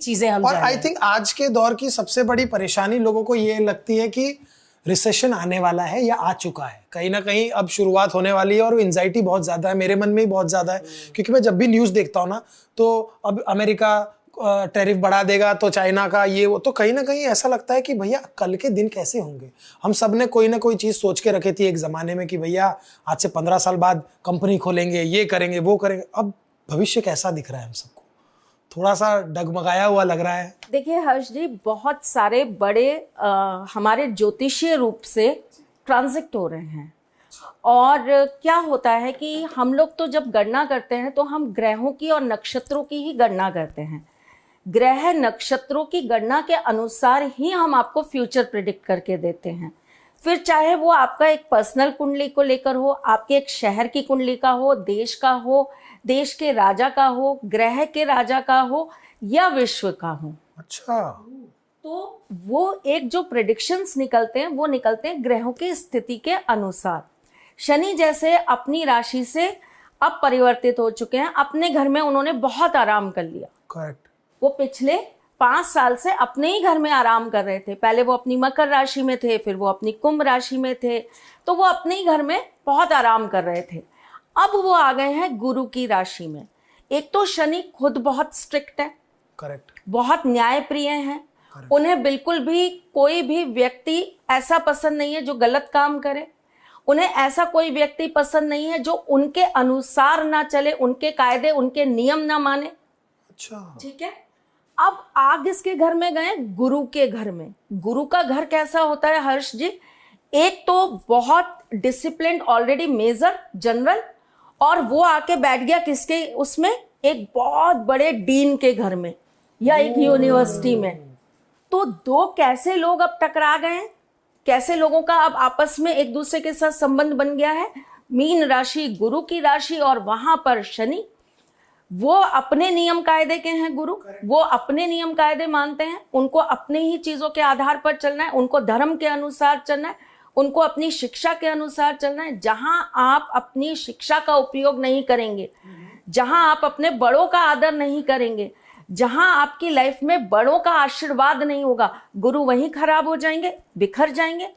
चीजें हम और आई थिंक आज के दौर की सबसे बड़ी परेशानी लोगों को ये लगती है कि रिसेशन आने वाला है या आ चुका है, कहीं ना कहीं अब शुरुआत होने वाली है, और एंजाइटी बहुत ज़्यादा है, मेरे मन में भी बहुत ज़्यादा है। क्योंकि मैं जब भी न्यूज़ देखता हूँ ना, तो अब अमेरिका टैरिफ बढ़ा देगा तो चाइना का ये वो, तो कहीं ना कहीं ऐसा लगता है कि भैया कल के दिन कैसे होंगे। हम सब ने कोई ना कोई चीज़ सोच के रखी थी एक ज़माने में कि भैया आज से 15 साल बाद कंपनी खोलेंगे, ये करेंगे वो करेंगे। अब भविष्य कैसा दिख रहा है हम सबको, थोड़ा सा डगमगाया हुआ लग रहा है। देखिए हर्ष जी, बहुत सारे बड़े हमारे ज्योतिषीय रूप से ट्रांजिट हो रहे हैं। और क्या होता है कि हम लोग तो जब गणना करते हैं तो हम ग्रहों की और नक्षत्रों की ही गणना करते हैं। ग्रह नक्षत्रों की गणना के अनुसार ही हम आपको फ्यूचर प्रिडिक्ट करके देते हैं। फिर चाहे वो आपका एक पर्सनल कुंडली को लेकर हो, आपके एक शहर की कुंडली का हो, देश का हो, देश के राजा का हो, ग्रह के राजा का हो, या विश्व का हो। अच्छा, तो वो एक जो प्रेडिक्शंस निकलते हैं वो निकलते हैं ग्रहों की स्थिति के अनुसार। शनि जैसे अपनी राशि से अब परिवर्तित हो चुके हैं, अपने घर में उन्होंने बहुत आराम कर लिया। करेक्ट। वो पिछले 5 साल से अपने ही घर में आराम कर रहे थे। पहले वो अपनी मकर राशि में थे, फिर वो अपनी कुंभ राशि में थे, तो वो अपने ही घर में बहुत आराम कर रहे थे। अब वो आ गए हैं गुरु की राशि में। एक तो शनि खुद बहुत स्ट्रिक्ट है, करेक्ट, बहुत न्यायप्रिय हैं। उन्हें बिल्कुल भी कोई भी व्यक्ति ऐसा पसंद नहीं है जो गलत काम करे। उन्हें ऐसा कोई व्यक्ति पसंद नहीं है जो उनके अनुसार ना चले, उनके कायदे उनके नियम ना माने। अच्छा, ठीक है। अब आग किसके घर में गए? गुरु के घर में। गुरु का घर कैसा होता है हर्ष जी? एक तो बहुत डिसिप्लिन, ऑलरेडी मेजर जनरल, और वो आके बैठ गया किसके उसमें? एक बहुत बड़े डीन के घर में या एक यूनिवर्सिटी में। तो दो कैसे लोग अब टकरा गए हैं, कैसे लोगों का अब आपस में एक दूसरे के साथ संबंध बन गया है। मीन राशि गुरु की राशि, और वहां पर शनि, वो अपने नियम कायदे के हैं। गुरु वो अपने नियम कायदे मानते हैं, उनको अपने ही चीजों के आधार पर चलना है, उनको धर्म के अनुसार चलना है, उनको अपनी शिक्षा के अनुसार चलना है। जहां आप अपनी शिक्षा का उपयोग नहीं करेंगे, जहां आप अपने बड़ों का आदर नहीं करेंगे, जहां आपकी लाइफ में बड़ों का आशीर्वाद नहीं होगा, गुरु वहीं खराब हो जाएंगे, बिखर जाएंगे।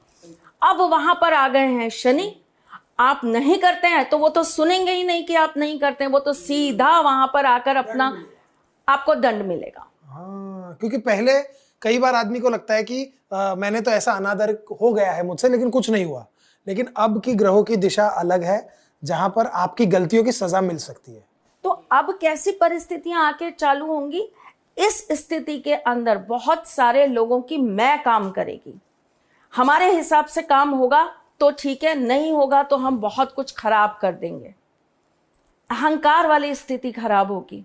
अब वहां पर आ गए हैं शनि। आप नहीं करते हैं तो वो तो सुनेंगे ही नहीं कि आप नहीं करते हैं, वो तो सीधा वहां पर आकर अपना आपको दंड मिलेगा। हाँ, क्योंकि पहले कई बार आदमी को लगता है कि मैंने तो ऐसा अनादर हो गया है मुझसे लेकिन कुछ नहीं हुआ। लेकिन अब की ग्रहों की दिशा अलग है, जहां पर आपकी गलतियों की सजा मिल सकती है। तो अब कैसी परिस्थितियां आके चालू होंगी? इस स्थिति के अंदर बहुत सारे लोगों की मैं काम करेगी। हमारे हिसाब से काम होगा तो ठीक है, नहीं होगा तो हम बहुत कुछ खराब कर देंगे। अहंकार वाली स्थिति खराब होगी।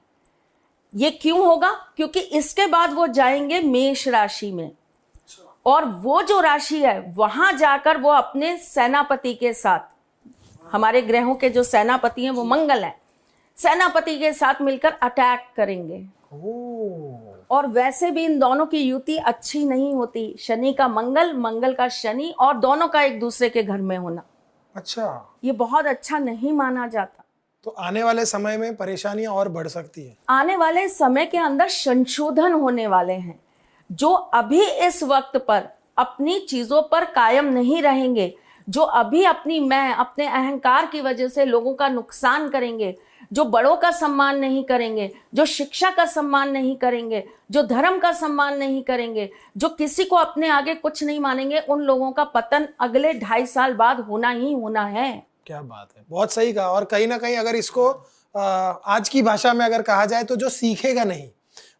ये क्यों होगा? क्योंकि इसके बाद वो जाएंगे मेष राशि में, और वो जो राशि है वहां जाकर वो अपने सेनापति के साथ, हमारे ग्रहों के जो सेनापति हैं वो मंगल है, सेनापति के साथ मिलकर अटैक करेंगे। और वैसे भी इन दोनों की युति अच्छी नहीं होती। शनि का मंगल, मंगल का शनि, और दोनों का एक दूसरे के घर में होना, अच्छा, ये बहुत अच्छा नहीं माना जाता। तो आने वाले समय में परेशानियां और बढ़ सकती है। आने वाले समय के अंदर संशोधन होने वाले हैं। जो अभी इस वक्त पर अपनी चीजों पर कायम नहीं रहेंगे, जो अभी अपनी मैं, अपने अहंकार की वजह से लोगों का नुकसान करेंगे, जो बड़ों का सम्मान नहीं करेंगे, जो शिक्षा का सम्मान नहीं करेंगे, जो धर्म का सम्मान नहीं करेंगे, जो किसी को अपने आगे कुछ नहीं मानेंगे, उन लोगों का पतन अगले 2.5 साल बाद होना ही होना है। क्या बात है, बहुत सही कहा। और कहीं ना कहीं अगर इसको आज की भाषा में अगर कहा जाए तो जो सीखेगा नहीं,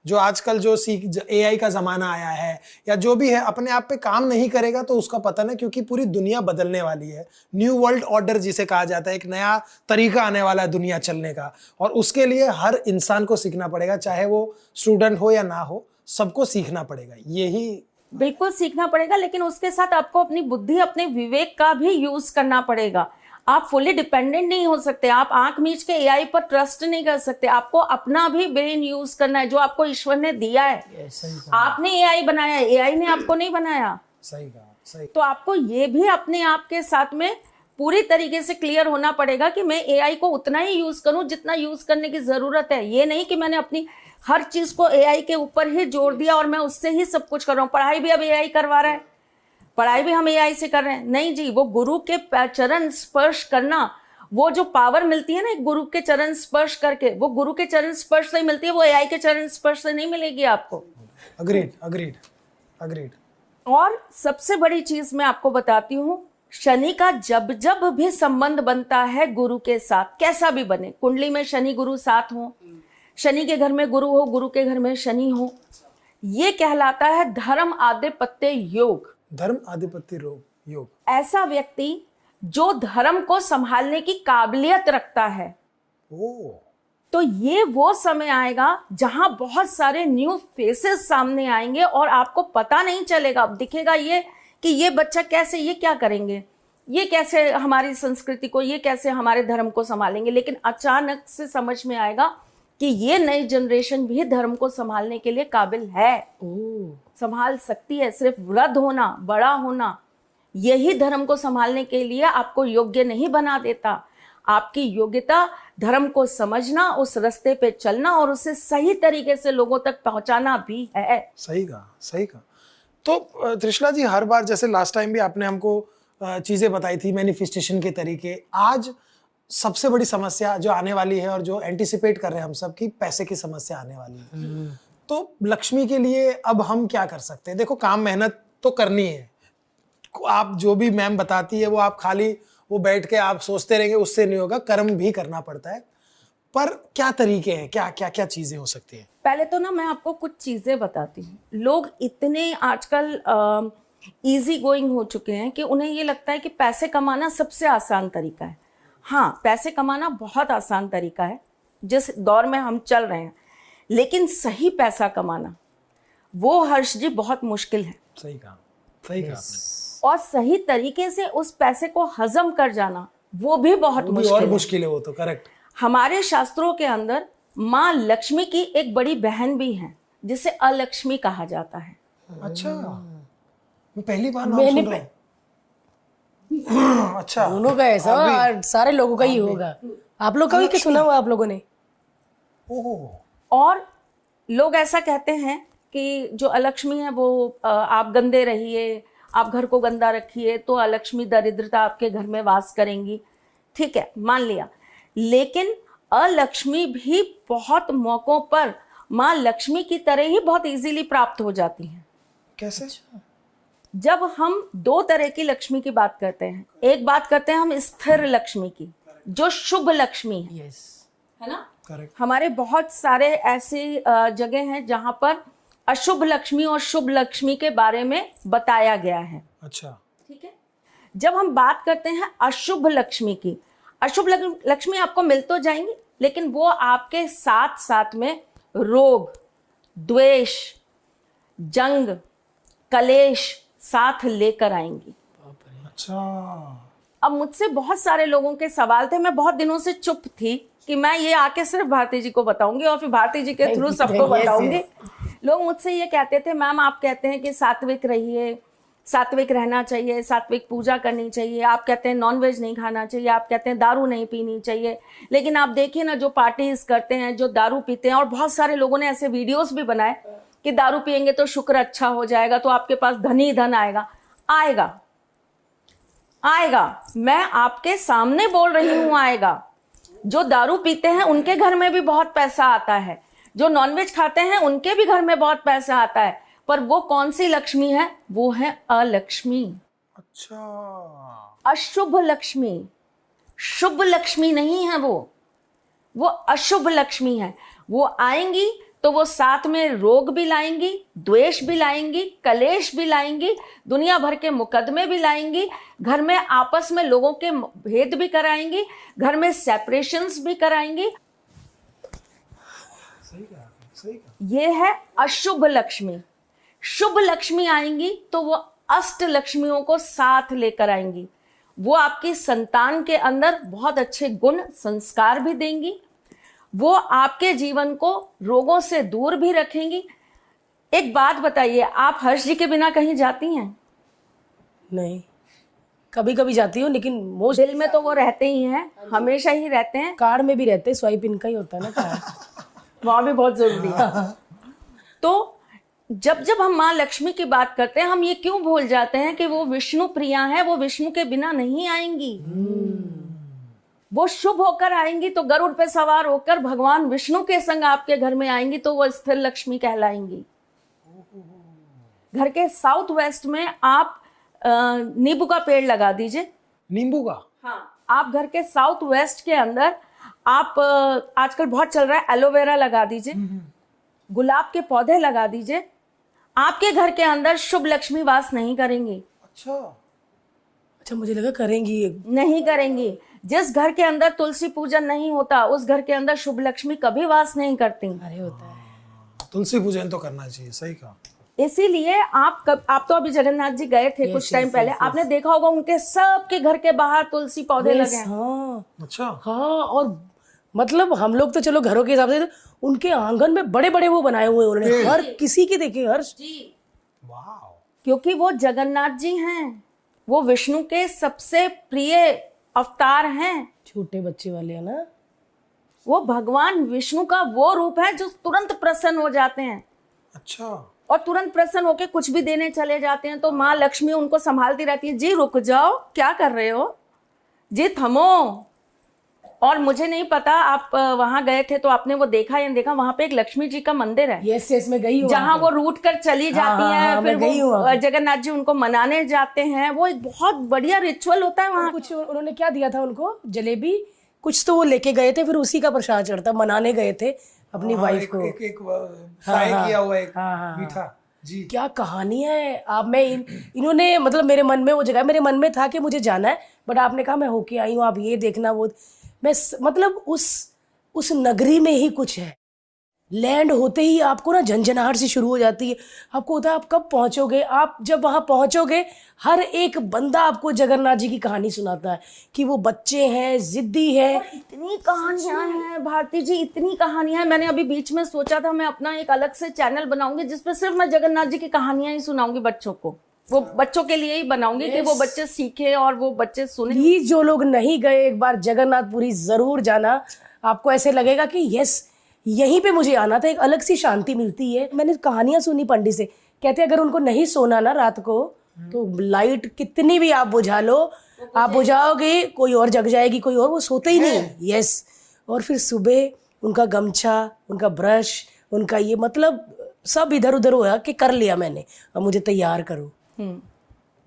जो आजकल जो AI का ज़माना आया है या जो भी है, अपने आप पे काम नहीं करेगा तो उसका पतन है। क्योंकि पूरी दुनिया बदलने वाली है। न्यू वर्ल्ड ऑर्डर जिसे कहा जाता है, एक नया तरीका आने वाला है दुनिया चलने का, और उसके लिए हर इंसान को सीखना पड़ेगा, चाहे वो स्टूडेंट हो या ना हो, सबको सीखना पड़ेगा। यही बिल्कुल सीखना पड़ेगा, लेकिन उसके साथ आपको अपनी बुद्धि, अपने विवेक का भी यूज करना पड़ेगा। आप फुली डिपेंडेंट नहीं हो सकते। आप आंख मीच के AI पर ट्रस्ट नहीं कर सकते। आपको अपना भी ब्रेन यूज करना है, जो आपको ईश्वर ने दिया है। आपने AI बनाया है, AI ने आपको नहीं बनाया। सही कहा, सही। तो आपको ये भी अपने आप के साथ में पूरी तरीके से क्लियर होना पड़ेगा कि मैं AI को उतना ही यूज करूं जितना यूज करने की जरूरत है। ये नहीं कि मैंने अपनी हर चीज को एआई के ऊपर ही जोड़ दिया और मैं उससे ही सब कुछ कर रहा हूँ। पढ़ाई भी अब एआई करवा रहा है, पढ़ाई भी हम एआई से कर रहे हैं। नहीं जी, वो गुरु के चरण स्पर्श करना, वो जो पावर मिलती है ना एक गुरु के चरण स्पर्श करके, वो गुरु के चरण स्पर्श से ही मिलती है, वो एआई के चरण स्पर्श से नहीं मिलेगी आपको। Agreed agreed agreed. और सबसे बड़ी चीज मैं आपको बताती हूँ, शनि का जब जब भी संबंध बनता है गुरु के साथ, कैसा भी बने, कुंडली में शनि गुरु साथ हो, शनि के घर में गुरु हो, गुरु के घर में शनि हो, ये कहलाता है धर्म आधिपत्य योग। धर्म आधिपत्य योग। ऐसा व्यक्ति जो धर्म को संभालने की काबिलियत रखता है, तो ये वो समय आएगा जहां बहुत सारे न्यू फेसेस सामने आएंगे और आपको पता नहीं चलेगा। अब दिखेगा ये कि ये बच्चा कैसे, ये क्या करेंगे, ये कैसे हमारी संस्कृति को, ये कैसे हमारे धर्म को संभालेंगे। लेकिन अचानक से समझ में आएगा कि ये नई जनरेशन भी धर्म को संभालने के लिए काबिल है, संभाल सकती है। सिर्फ वृद्ध होना, बड़ा होना, यही धर्म को संभालने के लिए आपको योग्य नहीं बना देता। आपकी योग्यता धर्म को समझना, उस रास्ते पे चलना और उसे सही तरीके से लोगों तक पहुंचाना भी है। सही कहा, सही कहा। तो त्रिशला जी, हर बार जैसे लास्ट टाइम भी आपने हमको चीजें बताई थी मैनिफेस्टेशन के तरीके, आज सबसे बड़ी समस्या जो आने वाली है और जो एंटिसिपेट कर रहे हैं हम सब की, पैसे की समस्या आने वाली है। तो लक्ष्मी के लिए अब हम क्या कर सकते हैं? देखो, काम मेहनत तो करनी है, आप जो भी मैम बताती है वो आप खाली वो बैठ के आप सोचते रहेंगे उससे नहीं होगा, कर्म भी करना पड़ता है। पर क्या तरीके हैं, क्या क्या क्या चीजें हो सकती हैं? पहले तो ना मैं आपको कुछ चीजें बताती हूँ। लोग इतने आजकल इजी गोइंग हो चुके हैं कि उन्हें ये लगता है कि पैसे कमाना सबसे आसान तरीका है। हाँ, पैसे कमाना बहुत आसान तरीका है जिस दौर में हम चल रहे हैं, लेकिन सही पैसा कमाना वो हर्ष जी बहुत मुश्किल है। सही कहा, सही कहा आपने। और सही तरीके से उस पैसे को हजम कर जाना वो भी बहुत मुश्किल है। वो तो करेक्ट। हमारे शास्त्रों के अंदर माँ लक्ष्मी की एक बड़ी बहन भी है जिसे अलक्ष्मी कहा जाता है। अच्छा, मैं पहली बार नाम सुन रहा हूँ। अच्छा, दोनों का ऐसा और सारे लोगों का ही होगा। आप लोग का भी क्या सुना हुआ आप लोगों ने? और लोग ऐसा कहते हैं कि जो अलक्ष्मी है वो आप गंदे रहिए, आप घर को गंदा रखिए तो अलक्ष्मी दरिद्रता आपके घर में वास करेंगी। ठीक है, मान लिया, लेकिन अलक्ष्मी भी बहुत मौकों पर माँ लक्ष्मी की तरह ही बहुत इजीली प्राप्त हो जाती हैं। कैसे? जब हम दो तरह की लक्ष्मी की बात करते हैं, एक बात करते हैं हम स्थिर लक्ष्मी की, जो शुभ लक्ष्मी है, है ना? करेक्ट। हमारे बहुत सारे ऐसी जगह हैं जहां पर अशुभ लक्ष्मी और शुभ लक्ष्मी के बारे में बताया गया है। अच्छा, ठीक है। जब हम बात करते हैं अशुभ लक्ष्मी की, अशुभ लक्ष्मी आपको मिल तो जाएंगी, लेकिन वो आपके साथ साथ में रोग, द्वेष, जंग, कलेश साथ लेकर आएंगी। अच्छा। अब मुझसे बहुत सारे लोगों के सवाल थे, मैं बहुत दिनों से चुप थी कि मैं ये आके सिर्फ भारती जी को बताऊंगी और फिर भारती जी के थ्रू सबको बताऊंगी। लोग मुझसे ये कहते थे, मैम आप कहते हैं कि सात्विक रहिए, सात्विक रहना चाहिए, सात्विक पूजा करनी चाहिए, आप कहते हैं नॉनवेज नहीं खाना चाहिए, आप कहते हैं दारू नहीं पीनी चाहिए, लेकिन आप देखिए ना जो पार्टीज करते हैं, जो दारू पीते हैं, और बहुत सारे लोगों ने ऐसे वीडियोस भी बनाए कि दारू पियेंगे तो शुक्र अच्छा हो जाएगा, तो आपके पास धन ही धन आएगा। आएगा, आएगा, मैं आपके सामने बोल रही हूं, आएगा। जो दारू पीते हैं उनके घर में भी बहुत पैसा आता है, जो नॉनवेज खाते हैं उनके भी घर में बहुत पैसा आता है, पर वो कौन सी लक्ष्मी है? वो है अलक्ष्मी। अच्छा, अशुभ लक्ष्मी, शुभ लक्ष्मी नहीं है वो अशुभ लक्ष्मी है। वो आएंगी तो वो साथ में रोग भी लाएंगी, द्वेष भी लाएंगी, कलेश भी लाएंगी, दुनिया भर के मुकदमे भी लाएंगी, घर में आपस में लोगों के भेद भी कराएंगी, घर में सेपरेशंस भी कराएंगी। ये है अशुभ लक्ष्मी। शुभ लक्ष्मी आएंगी तो वो अष्ट लक्ष्मियों को साथ लेकर आएंगी। वो आपकी संतान के अंदर बहुत अच्छे गुण संस्कार भी देंगी, वो आपके जीवन को रोगों से दूर भी रखेंगी। एक बात बताइए, आप हर्ष जी के बिना कहीं जाती हैं? नहीं, कभी कभी जाती हूँ, लेकिन मोस्ट दिल में तो वो रहते ही हैं, हमेशा ही रहते हैं। कार्ड में भी रहते, स्वाइप इनका ही होता है ना कार्ड। वहां भी बहुत जरूरी है। तो जब जब हम माँ लक्ष्मी की बात करते हैं, हम ये क्यों भूल जाते हैं कि वो विष्णु प्रिया है, वो विष्णु के बिना नहीं आएंगी। वो शुभ होकर आएंगी तो गरुड़ पे सवार होकर भगवान विष्णु के संग आपके घर में आएंगी तो वो स्थिर लक्ष्मी कहलाएंगी। घर के साउथ वेस्ट में आप नींबू का पेड़ लगा दीजिए। नींबू का? हाँ, आप घर के साउथ वेस्ट के अंदर आप आजकल बहुत चल रहा है एलोवेरा लगा दीजिए, गुलाब के पौधे लगा दीजिए। आपके घर के अंदर शुभ लक्ष्मी वास नहीं करेंगी। अच्छा, मुझे लगा करेंगी। नहीं करेंगी। जिस घर के अंदर तुलसी पूजन नहीं होता उस घर के अंदर शुभ लक्ष्मी कभी वास नहीं करती। अरे होता है। तुलसी पूजन तो करना चाहिए, सही कहा। इसीलिए आप तो अभी जगन्नाथ जी गए थे कुछ टाइम पहले, आपने देखा होगा उनके सबके घर के बाहर तुलसी पौधे लगे हैं। हाँ, अच्छा। हाँ, और मतलब हम लोग तो चलो घरों के हिसाब से, उनके आंगन में बड़े बड़े वो बनाए हुए उन्होंने, हर किसी के देखे हर्ष जी। वाह। क्योंकि वो जगन्नाथ जी हैं, वो विष्णु के सबसे प्रिय अवतार हैं। छोटे बच्चे वाले है ना, वो भगवान विष्णु का वो रूप है जो तुरंत प्रसन्न हो जाते हैं। अच्छा। और तुरंत प्रसन्न होकर कुछ भी देने चले जाते हैं तो माँ लक्ष्मी उनको संभालती रहती है। जी रुक जाओ, क्या कर रहे हो जी, थमो। और मुझे नहीं पता आप वहां गए थे तो आपने वो देखा या नहीं देखा, वहां पे एक लक्ष्मी जी का मंदिर है। यस, मैं गई हूँ जहाँ वो रूट कर चली जाती हैं, फिर वो जगन्नाथ जी उनको मनाने जाते हैं। वो एक बहुत बढ़िया रिचुअल होता है वहाँ। कुछ उन्होंने क्या दिया था उनको, जलेबी कुछ तो वो लेके गए थे, फिर उसी का प्रसाद चढ़ता, मनाने गए थे अपनी वाइफ को। एक फ्राई किया हुआ एक मीठा जी। क्या कहानी है। आप मैं इन्होंने मतलब मेरे मन में वो जगह, मेरे मन में था कि मुझे जाना है, बट आपने कहा मैं होके आई हूँ, आप ये देखना वो। मैं मतलब उस नगरी में ही कुछ है। लैंड होते ही आपको ना झंझनाहट सी शुरू हो जाती है। आपको होता है आप कब पहुंचोगे। आप जब वहां पहुंचोगे, हर एक बंदा आपको जगन्नाथ जी की कहानी सुनाता है कि वो बच्चे हैं, जिद्दी है। इतनी कहानियां हैं भारती जी, इतनी कहानियां हैं। मैंने अभी बीच में सोचा था मैं अपना एक अलग से चैनल बनाऊंगी जिसपे सिर्फ मैं जगन्नाथ जी की कहानियां ही सुनाऊंगी बच्चों को। वो बच्चों के लिए ही बनाऊंगी कि वो बच्चे सीखे और वो बच्चे सुने। प्लीज जो लोग नहीं गए, एक बार जगन्नाथपुरी जरूर जाना। आपको ऐसे लगेगा कि यस, यहीं पे मुझे आना था। एक अलग सी शांति मिलती है। मैंने कहानियां सुनी पंडित से, कहते हैं अगर उनको नहीं सोना ना रात को, तो लाइट कितनी भी आप बुझा लो, आप बुझाओगे कोई और जग जाएगी, कोई और, वो सोते ही नहीं। यस। और फिर सुबह उनका गमछा, उनका ब्रश, उनका ये मतलब सब इधर उधर हुआ कि कर लिया मैंने, अब मुझे तैयार करो।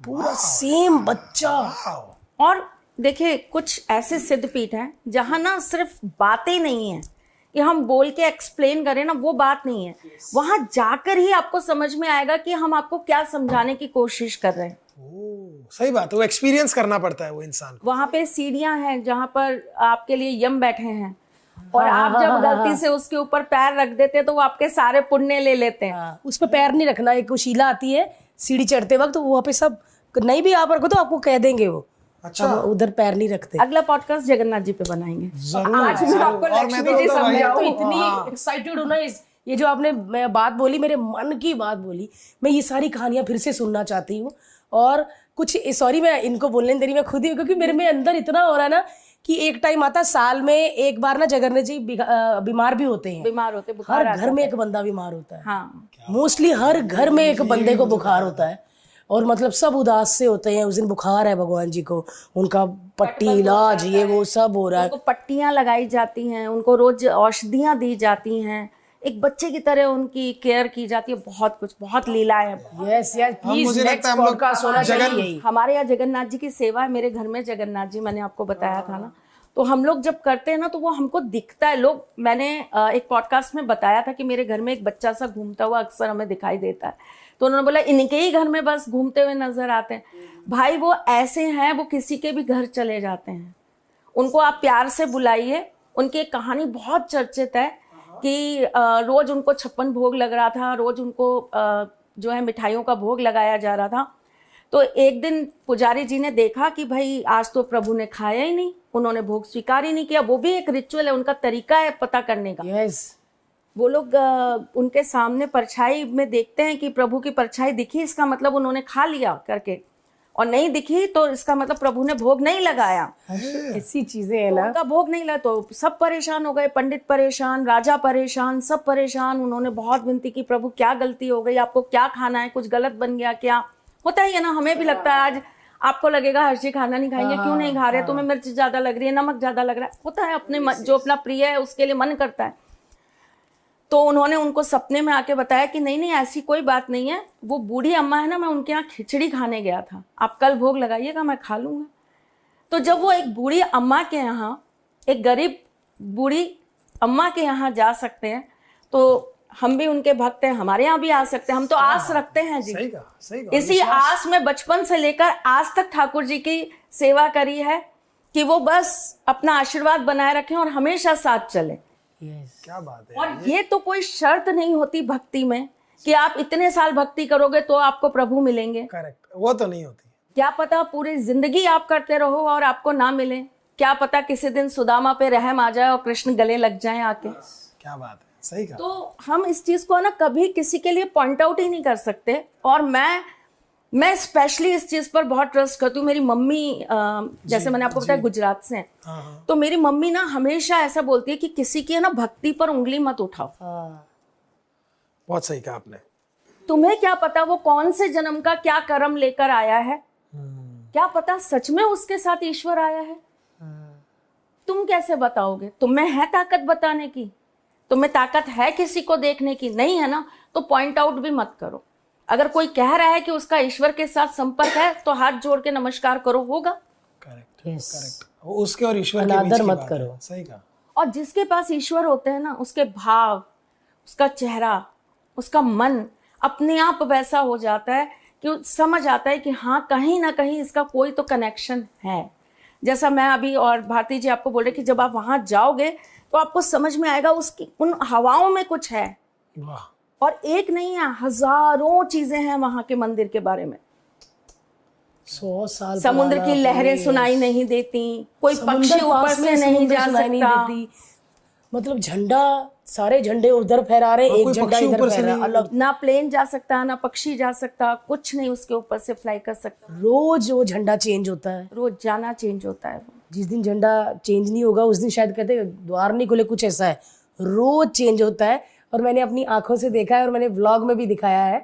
पूरा सेम बच्चा। और देखिए कुछ ऐसे सिद्धपीठ हैं जहां ना सिर्फ बातें नहीं है कि हम बोल के एक्सप्लेन करें ना, वो बात नहीं है। वहां जाकर ही आपको समझ में आएगा कि हम आपको क्या समझाने की कोशिश कर रहे हैं। सही बात है, वो एक्सपीरियंस करना पड़ता है वो इंसान को। वहां पे सीढ़ियां हैं जहां पर आपके लिए यम बैठे हैं, और आप जब गलती से उसके ऊपर पैर रख देते हैं तो वो आपके सारे पुण्य ले लेते हैं। उस पर पैर नहीं रखना। एक शीला आती है सीढ़ी चढ़ते वक्त, वहाँ पे सब नहीं भी आप रखो तो आपको कह देंगे वो। अच्छा। उधर पैर नहीं रखते। अगला पॉडकास्ट जगन्नाथ जी पे बनाएंगे। आज मैं आपको लक्ष्मी जी समझाऊं, इतनी एक्साइटेड हूं ना। ये जो आपने मैं बात बोली, मेरे मन की बात बोली, मैं ये सारी कहानियां फिर से सुनना चाहती हूँ। और कुछ सॉरी मैं इनको बोलने नहीं दे रही, मैं खुद ही, क्योंकि मेरे में अंदर इतना हो रहा है ना कि एक टाइम आता साल में एक बार ना जगन्नाथ जी बीमार भी होते हैं। बीमार होते, हर घर में एक बंदा बीमार होता है। हाँ, मोस्टली हर घर में एक बंदे को बुखार होता है, और मतलब सब उदास से होते हैं। उस दिन बुखार है भगवान जी को, उनका पट्टी इलाज ये वो सब हो रहा है। उनको पट्टियां लगाई जाती हैं, उनको रोज औषधियां दी जाती हैं, एक बच्चे की तरह उनकी केयर की जाती है। बहुत कुछ, बहुत लीलाएं हैं। Yes yes, please next podcast होना चाहिए। हमारे यहाँ जगन्नाथ जी की सेवा है। मेरे घर में जगन्नाथ जी, मैंने आपको बताया था ना, तो हम लोग जब करते हैं ना तो वो हमको दिखता है। लोग, मैंने एक पॉडकास्ट में बताया था कि मेरे घर में एक बच्चा सा घूमता हुआ अक्सर हमें दिखाई देता है। तो उन्होंने बोला इनके ही घर में बस घूमते हुए नजर आते हैं। भाई वो ऐसे हैं, वो किसी के भी घर चले जाते हैं, उनको आप प्यार से बुलाइए। उनकी एक कहानी बहुत चर्चित है कि रोज उनको 56 भोग लग रहा था, रोज उनको जो है मिठाइयों का भोग लगाया जा रहा था। तो एक दिन पुजारी जी ने देखा कि भाई आज तो प्रभु ने खाया ही नहीं, उन्होंने भोग स्वीकार ही नहीं किया। वो भी एक रिचुअल है, उनका तरीका है पता करने का। यस। वो लोग उनके सामने परछाई में देखते हैं कि प्रभु की परछाई दिखी, इसका मतलब उन्होंने खा लिया करके। और नहीं दिखी तो इसका मतलब प्रभु ने भोग नहीं लगाया, ऐसी चीजें है ना। उनका भोग नहीं लगा तो सब परेशान हो गए, पंडित परेशान, राजा परेशान, सब परेशान। उन्होंने बहुत विनती की, प्रभु क्या गलती हो गई, आपको क्या खाना है, कुछ गलत बन गया क्या? होता ही है ना, हमें भी लगता है। आज आपको लगेगा हर्षी खाना नहीं खाएंगे, क्यों नहीं खा रहे, तुम्हें मिर्च ज्यादा लग रही है, नमक ज्यादा लग रहा है, होता है, अपने जो अपना प्रिय है उसके लिए मन करता है। तो उन्होंने उनको सपने में आके बताया कि नहीं नहीं ऐसी कोई बात नहीं है, वो बूढ़ी अम्मा है ना, मैं उनके यहाँ खिचड़ी खाने गया था, आप कल भोग लगाइएगा, मैं खा लूंगा। तो जब वो एक बूढ़ी अम्मा के यहाँ, एक गरीब बूढ़ी अम्मा के यहाँ जा सकते हैं, तो हम भी उनके भक्त हैं, हमारे यहाँ भी आ सकते हैं, हम तो आस रखते हैं जी। सही कहा, सही कहा। इसी आस में बचपन से लेकर आज तक ठाकुर जी की सेवा करी है कि वो बस अपना आशीर्वाद बनाए रखें और हमेशा साथ चले। क्या बात है। और ये तो कोई शर्त नहीं होती भक्ति में कि आप इतने साल भक्ति करोगे तो आपको प्रभु मिलेंगे। करेक्ट, वो तो नहीं होती। क्या पता पूरी जिंदगी आप करते रहो और आपको ना मिले, क्या पता किसी दिन सुदामा पे रहम आ जाए और कृष्ण गले लग जाए आके। क्या बात है, सही कहा। तो हम इस चीज को ना कभी किसी के लिए पॉइंट आउट ही नहीं कर सकते। और मैं स्पेशली इस चीज पर बहुत ट्रस्ट करती हूँ। मेरी मम्मी जैसे मैंने आपको बताया गुजरात से हैं, तो मेरी मम्मी ना हमेशा ऐसा बोलती है कि किसी की है ना भक्ति पर उंगली मत उठाओ। बहुत सही कहा आपने। तुम्हें क्या पता वो कौन से जन्म का क्या कर्म लेकर आया है, क्या पता सच में उसके साथ ईश्वर आया है। तुम कैसे बताओगे? तुम्हें है ताकत बताने की? तुम्हें ताकत है किसी को देखने की? नहीं है ना, तो पॉइंट आउट भी मत करो। अगर कोई कह रहा है कि उसका ईश्वर के साथ संपर्क है तो हाथ जोड़ के नमस्कार करो, होगा। Correct, correct. उसके और ईश्वर के बीच अनादर की मत बात करो। है। सही कहा। और जिसके पास ईश्वर होते हैं ना, उसके भाव, उसका चेहरा, उसका मन अपने आप वैसा हो जाता है कि समझ आता है कि हाँ कहीं ना कहीं इसका कोई तो कनेक्शन है। जैसा मैं अभी और भारती जी आपको बोल रहे कि जब आप वहां जाओगे तो आपको समझ में आएगा उसकी उन हवाओं में कुछ है। वाह। और एक नहीं है, हजारों चीजें हैं वहां के मंदिर के बारे में। 100 साल समुद्र की लहरें सुनाई नहीं देती, कोई पक्षी ऊपर से नहीं जा सकता। मतलब झंडा, सारे झंडे उधर फहरा रहे, एक झंडा इधर फहरा, अलग। ना प्लेन जा सकता, ना पक्षी जा सकता, कुछ नहीं उसके ऊपर से फ्लाई कर सकता। रोज वो झंडा चेंज होता है, रोज जाना चेंज होता है। जिस दिन झंडा चेंज नहीं होगा उस दिन शायद कहते हैं द्वार नहीं खुले, कुछ ऐसा है। रोज चेंज होता है। और मैंने अपनी आंखों से देखा है और मैंने व्लॉग में भी दिखाया है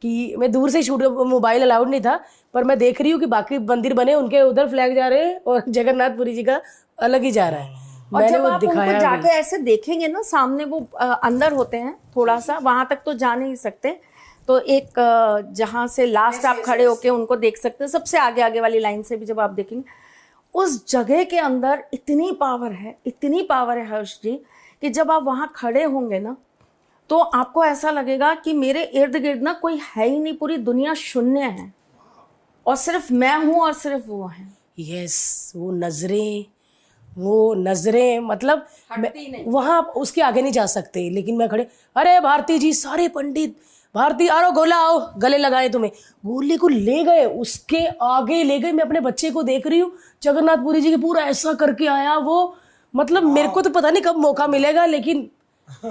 कि मैं दूर से शूट, मोबाइल अलाउड नहीं था, पर मैं देख रही हूँ कि बाकी मंदिर बने उनके उधर फ्लैग जा रहे हैं और जगन्नाथपुरी जी का अलग ही जा रहा है। और मैंने जब वो आप उनको दिखाया जाके ऐसे देखेंगे ना, सामने वो अंदर होते हैं थोड़ा सा, वहां तक तो जा नहीं सकते, तो एक जहां से लास्ट आप खड़े होके उनको देख सकते हैं, सबसे आगे आगे वाली लाइन से भी जब आप देखेंगे, उस जगह के अंदर इतनी पावर है हर्ष जी, कि जब आप वहां खड़े होंगे ना तो आपको ऐसा लगेगा कि मेरे इर्द गिर्द ना कोई है ही नहीं, पूरी दुनिया शून्य है और सिर्फ मैं हूं और सिर्फ वो है। यस, वो नजरें मतलब वहां उसके आगे नहीं जा सकते, लेकिन मैं खड़े, अरे भारती जी, सारे पंडित, भारती आओ गोला आओ, गले लगाए तुम्हें, गोले को ले गए, उसके आगे ले गए। मैं अपने बच्चे को देख रही हूँ, जगन्नाथपुरी जी के पूरा ऐसा करके आया वो। मतलब मेरे को तो पता नहीं कब मौका मिलेगा, लेकिन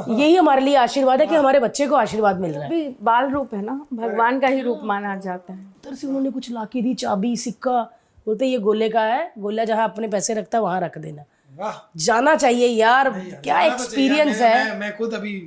यही हमारे लिए आशीर्वाद है कि हमारे बच्चे को आशीर्वाद मिल रहा है। भी बाल रूप है ना, भगवान का ही रूप माना जाता है। उधर से उन्होंने कुछ लाके दी, चाबी, सिक्का, बोलते ये गोले का है, गोला जहाँ अपने पैसे रखता है वहां रख देना। वाह, जाना चाहिए यार, क्या एक्सपीरियंस है। मैं खुद अभी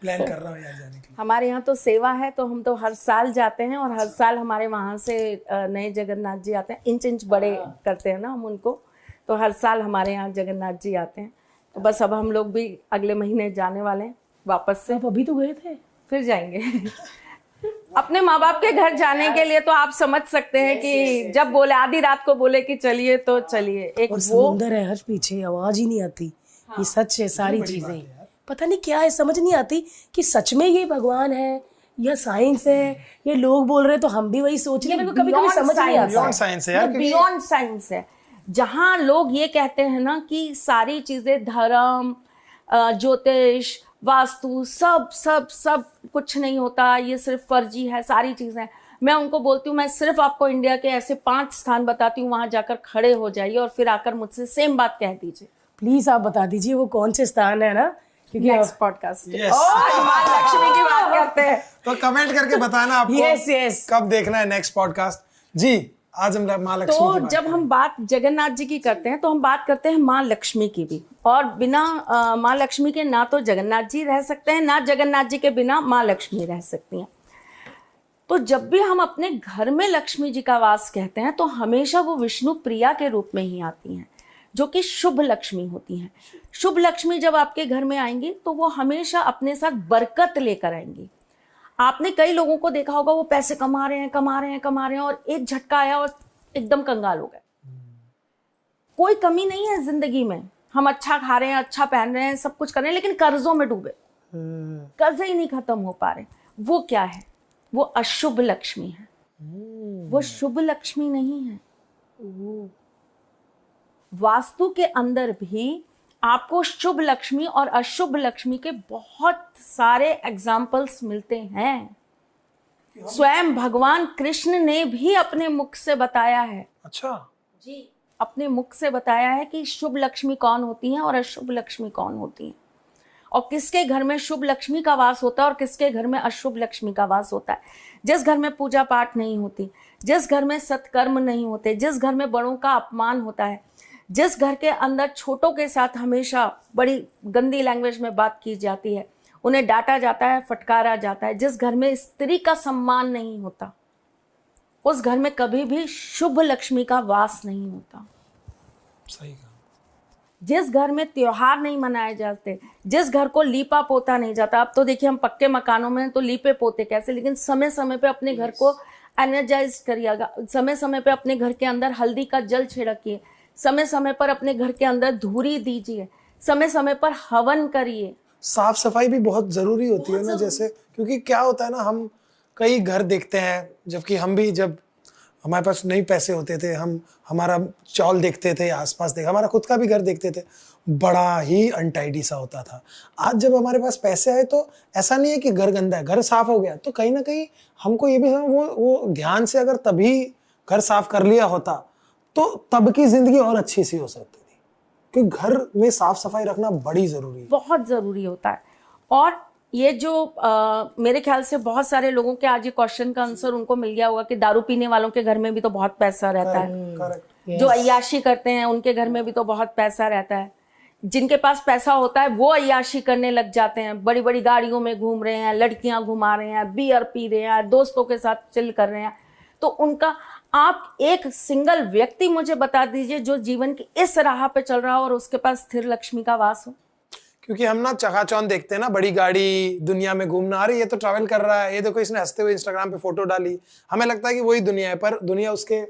प्लान कर रहा हूँ यार जाने के लिए। हमारे यहाँ तो सेवा है तो हम तो हर साल जाते हैं और हर साल हमारे वहाँ से नए जगन्नाथ जी आते हैं, इंच बड़े करते हैं ना हम उनको, तो हर साल हमारे यहाँ जगन्नाथ जी आते हैं। तो बस अब हम लोग भी अगले महीने जाने वाले हैं वापस से। आप अभी तो गए थे, फिर जाएंगे अपने माँ बाप के घर जाने के लिए। तो आप समझ सकते हैं कि जब बोले, आधी रात को बोले कि चलिए तो चलिए। एक और वो समुंदर है हर पीछे, आवाज ही नहीं आती। ये सच है, सारी चीजें पता नहीं क्या है, समझ नहीं आती कि सच में ये भगवान है या साइंस है। ये लोग बोल रहे हैं तो हम भी वही सोच रहे हैं, मेरे को कभी कभी समझ नहीं आता। बियॉन्ड साइंस है यार, बियॉन्ड साइंस है। जहाँ लोग ये कहते हैं ना कि सारी चीजें धर्म, ज्योतिष, वास्तु, सब सब सब कुछ नहीं होता, ये सिर्फ फर्जी है, सारी चीजें। मैं उनको बोलती हूँ, मैं सिर्फ आपको इंडिया के ऐसे 5 स्थान बताती हूँ, वहां जाकर खड़े हो जाइए और फिर आकर मुझसे सेम बात कह दीजिए। प्लीज आप बता दीजिए वो कौन से स्थान है ना, क्योंकि नेक्स्ट पॉडकास्ट Yes. महालक्ष्मी की बात करते हैं। तो कमेंट करके बताना आपको Yes. कब देखना है नेक्स्ट पॉडकास्ट। जी आज हम माँ लक्ष्मी की तो बात जब हम बात जगन्नाथ जी की करते हैं तो हम बात करते हैं माँ लक्ष्मी की भी, और बिना माँ लक्ष्मी के ना तो जगन्नाथ जी रह सकते हैं, ना जगन्नाथ जी के बिना माँ लक्ष्मी रह सकती हैं। तो जब भी हम अपने घर में लक्ष्मी जी का वास कहते हैं तो हमेशा वो विष्णु प्रिया के रूप में ही आती हैं, जो कि शुभ लक्ष्मी होती हैं। शुभ लक्ष्मी जब आपके घर में आएंगी तो वो हमेशा अपने साथ बरकत लेकर आएंगी। आपने कई लोगों को देखा होगा, वो पैसे कमा रहे हैं और एक झटका आया और एकदम कंगाल हो गए। कोई कमी नहीं है जिंदगी में, हम अच्छा खा रहे हैं, अच्छा पहन रहे हैं, सब कुछ कर रहे हैं, लेकिन कर्जों में डूबे, कर्जे ही नहीं खत्म हो पा रहे। वो क्या है? वो अशुभ लक्ष्मी है, वो शुभ लक्ष्मी नहीं है। वास्तु के अंदर भी आपको शुभ लक्ष्मी और अशुभ लक्ष्मी के बहुत सारे एग्जाम्पल्स मिलते हैं। स्वयं भगवान कृष्ण ने भी अपने मुख से बताया है। अच्छा जी, अपने मुख से बताया है कि शुभ लक्ष्मी कौन होती हैं और अशुभ लक्ष्मी कौन होती हैं, और किसके घर में शुभ लक्ष्मी का वास होता है और किसके घर में अशुभ लक्ष्मी का वास होता है। जिस घर में पूजा पाठ नहीं होती, जिस घर में सत्कर्म नहीं होते, जिस घर में बड़ों का अपमान होता है, जिस घर के अंदर छोटों के साथ हमेशा बड़ी गंदी लैंग्वेज में बात की जाती है, उन्हें डांटा जाता है, फटकारा जाता है, जिस घर में स्त्री का सम्मान नहीं होता, उस घर में कभी भी शुभ लक्ष्मी का वास नहीं होता। सही कहा। जिस घर में त्योहार नहीं मनाए जाते, जिस घर को लीपा पोता नहीं जाता, अब तो देखिए हम पक्के मकानों में तो लीपे पोते कैसे, लेकिन समय समय पे अपने घर को एनर्जाइज करिएगा, समय समय पे अपने घर के अंदर हल्दी का जल छिड़किए, समय समय पर अपने घर के अंदर धूरी दीजिए, समय समय पर हवन करिए। साफ सफाई भी बहुत जरूरी होती है ना, जैसे क्योंकि क्या होता है ना, हम कई घर देखते हैं, जबकि हम भी जब हमारे पास नहीं पैसे होते थे, हम हमारा चौल देखते थे, आसपास हमारा खुद का भी घर देखते थे, बड़ा ही अनटाइडी सा होता था। आज जब हमारे पास पैसे आए तो ऐसा नहीं है कि घर गंदा है, घर साफ हो गया, तो कहीं ना कहीं हमको ये भी वो ध्यान से अगर तभी घर साफ कर लिया होता तो तब की जिंदगी और अच्छी सी हो सकती थी, क्योंकि घर में साफ सफाई रखना बड़ी जरूरी है, बहुत जरूरी होता है। और ये जो मेरे ख्याल से बहुत सारे लोगों के आज ये क्वेश्चन का आंसर उनको मिल गया होगा कि दारू पीने वालों के घर में भी तो बहुत पैसा रहता है, करेक्ट। जो अय्याशी करते हैं उनके घर में भी तो बहुत पैसा रहता है। जिनके पास पैसा होता है वो अय्याशी करने लग जाते हैं, बड़ी बड़ी गाड़ियों में घूम रहे हैं, लड़कियां घुमा रहे हैं, बियर पी रहे हैं, दोस्तों के साथ चिल कर रहे हैं। तो उनका आप एक सिंगल व्यक्ति मुझे बता दीजिए जो जीवन की इस राह पे चल रहा हो और उसके पास स्थिर लक्ष्मी का वास हो। क्योंकि हम ना चकाचौंध देखते हैं ना, बड़ी गाड़ी, दुनिया में घूमना, अरे ये तो ट्रैवल कर रहा है, ये देखो इसने हंसते हुए इंस्टाग्राम पे फोटो डाली, हमें लगता है कि वही दुनिया है, पर दुनिया उसके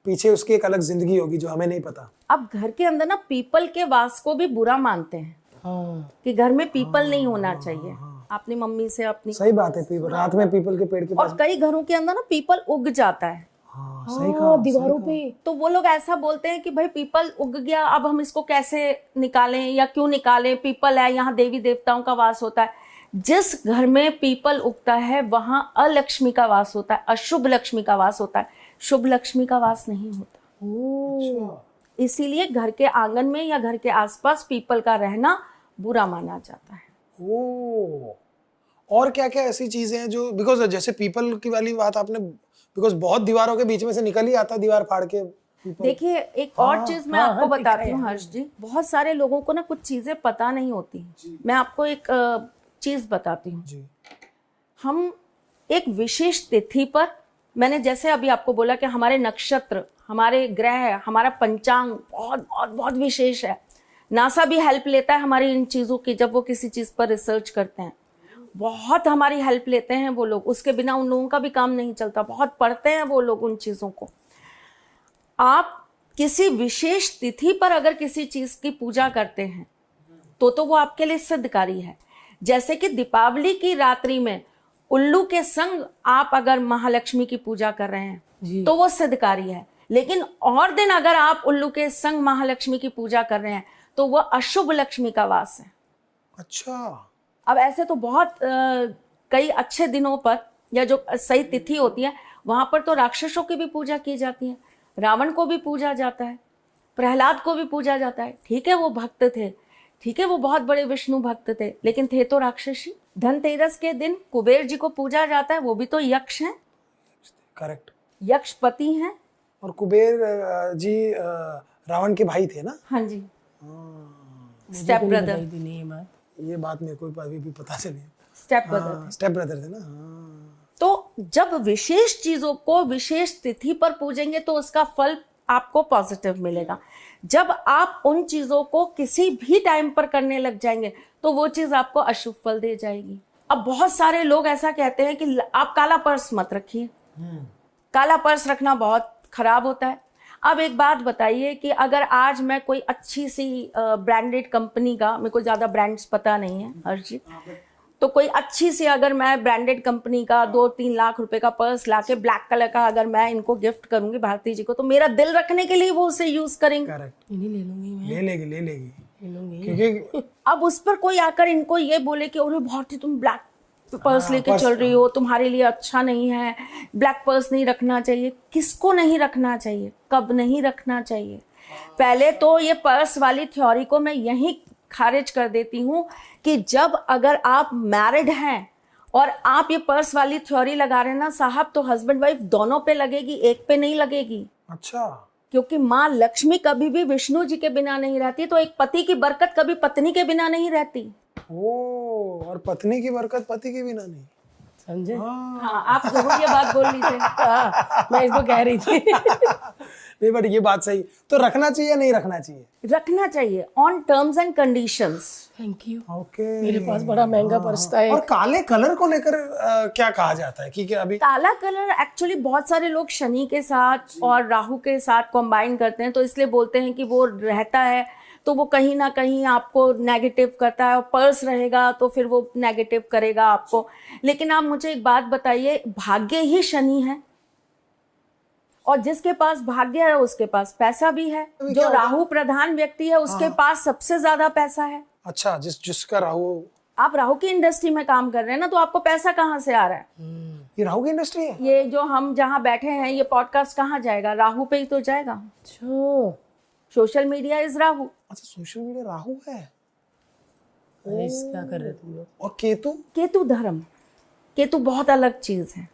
पीछे उसकी एक अलग जिंदगी होगी जो हमें नहीं पता। अब घर के अंदर ना पीपल के वास को भी बुरा मानते हैं कि घर में पीपल नहीं होना चाहिए। अपनी मम्मी से अपनी, सही बात है, पीपल रात में पीपल के पेड़ के पास, और कई घरों के अंदर ना पीपल उग जाता है सही कहा, दीवारों पे। तो वो लोग ऐसा बोलते हैं कि भाई पीपल उग गया, अब हम इसको कैसे निकालें या क्यों निकालें, पीपल है, यहाँ देवी देवताओं का वास होता है। जिस घर में पीपल उगता है वहां अलक्ष्मी का वास होता है, अशुभ लक्ष्मी का वास होता है, शुभ लक्ष्मी का वास नहीं होता। इसीलिए घर के आंगन में या घर के आसपास पीपल का रहना बुरा माना जाता है। ओ, और क्या क्या ऐसी चीजें हैं जो, बिकॉज जैसे पीपल की वाली बात आपने, बिकॉज बहुत दीवारों के बीच में से निकल ही आता है, दीवार फाड़ के people। देखिए एक और चीज मैं आपको बताती हूँ हर्ष जी, बहुत सारे लोगों को ना कुछ चीजें पता नहीं होती। मैं आपको एक चीज बताती हूँ। हम एक विशेष तिथि पर, मैंने जैसे अभी आपको बोला कि हमारे नक्षत्र, हमारे ग्रह, हमारा पंचांग बहुत बहुत बहुत विशेष है। नासा भी हेल्प लेता है हमारी इन चीजों की, जब वो किसी चीज पर रिसर्च करते हैं, बहुत हमारी हेल्प लेते हैं वो लोग, उसके बिना उन लोगों का भी काम नहीं चलता, बहुत पढ़ते हैं वो लोग उन चीजों को। आप किसी विशेष तिथि पर अगर किसी चीज की पूजा करते हैं तो वो आपके लिए सिद्धकारी है। जैसे कि दीपावली की रात्रि में उल्लू के संग आप अगर महालक्ष्मी की पूजा कर रहे हैं तो वो सिद्धकारी है, लेकिन और दिन अगर आप उल्लू के संग महालक्ष्मी की पूजा कर रहे हैं तो वह अशुभ लक्ष्मी का वास है। अच्छा, अब ऐसे तो बहुत कई अच्छे दिनों पर या जो सही तिथि होती है वहां पर तो राक्षसों की भी पूजा की जाती है, रावण को भी पूजा जाता है, प्रहलाद को भी पूजा जाता है। ठीक है वो भक्त थे, ठीक है वो बहुत बड़े विष्णु भक्त थे, लेकिन थे तो राक्षसी। धनतेरस के दिन कुबेर जी को पूजा जाता है, वो भी तो यक्ष हैं, करेक्ट, यक्षपति हैं, और कुबेर जी रावण के भाई थे ना? हाँ जी, स्टेप ब्रदर, बताई थी नहीं ये बात। ये बात मेरे को अभी भी पता चली। Step brother. हाँ, स्टेप ब्रदर थे ना? हाँ। तो जब विशेष चीजों को विशेष तिथि पर पूजेंगे तो उसका फल आपको पॉजिटिव मिलेगा। जब आप उन चीजों को किसी भी टाइम पर करने लग जाएंगे तो वो चीज आपको अशुभ फल दे जाएगी। अब बहुत सारे लोग ऐसा कहते हैं कि आप काला पर्स मत रखिए, काला पर्स रखना बहुत खराब होता है। अब एक बात बताइए कि अगर आज मैं कोई अच्छी सी ब्रांडेड कंपनी का, मेरे को ज़्यादा ब्रांड्स पता नहीं है हर्षित, तो कोई अच्छी सी अगर मैं ब्रांडेड कंपनी का 2-3 लाख रुपए का पर्स लाके ब्लैक कलर का अगर मैं इनको गिफ्ट करूंगी भारती जी को, तो मेरा दिल रखने के लिए वो उसे यूज करेंगे। करेक्ट, इन्हीं ले लूंगी मैं, ले लेगी ले लूंगी। क्योंकि अब उस पर कोई आकर इनको ये बोले कि अरे भारती तुम ब्लैक पर्स लेके चल रही हो, तुम्हारे लिए अच्छा नहीं है, ब्लैक पर्स नहीं रखना चाहिए। किसको नहीं रखना चाहिए, कब नहीं रखना चाहिए? पहले तो ये पर्स वाली थ्योरी को मैं यहीं खारिज कर देती हूँ कि जब अगर आप मैरिड हैं और आप ये पर्स वाली थ्योरी लगा रहे हैं ना साहब, तो हस्बैंड वाइफ दोनों पे लगेगी, एक पे नहीं लगेगी। अच्छा, क्योंकि माँ लक्ष्मी कभी भी विष्णु जी के बिना नहीं रहती, तो एक पति की बरकत कभी पत्नी के बिना नहीं रहती। ओ, और पत्नी की बरकत पति के बिना नहीं। समझे? हाँ, आप जरूर ये बात बोल रही थी। हाँ, मैं इसको कह रही थी। नहीं, बट ये बात सही। तो रखना चाहिए या नहीं रखना चाहिए? रखना चाहिए on terms and conditions. Thank you. Okay. मेरे पास बड़ा महंगा पर्स था और एक। काले कलर को लेकर क्या कहा जाता है कि अभी काला कलर एक्चुअली बहुत सारे लोग शनि के साथ और राहु के साथ कंबाइन करते हैं, तो इसलिए बोलते हैं कि वो रहता है तो वो कहीं ना कहीं आपको नेगेटिव करता है, और पर्स रहेगा तो फिर वो नेगेटिव करेगा आपको। लेकिन आप मुझे एक बात बताइए, भाग्य ही शनि है, और जिसके पास भाग्य है उसके पास पैसा भी है। जो राहु प्रधान व्यक्ति है उसके पास सबसे ज्यादा पैसा है। अच्छा, जिसका राहु, आप राहु की इंडस्ट्री में काम कर रहे हैं ना, तो आपको पैसा कहाँ से आ रहा है? ये राहु की इंडस्ट्री है? ये जो हम जहाँ बैठे हैं ये पॉडकास्ट कहाँ जाएगा? राहु पे ही तो जाएगा। अच्छा, सोशल मीडिया इज राहु। अच्छा, सोशल मीडिया राहु है। अरे क्या कर रहे तुम लोग? और केतु? केतु धर्म, केतु बहुत अलग चीज है।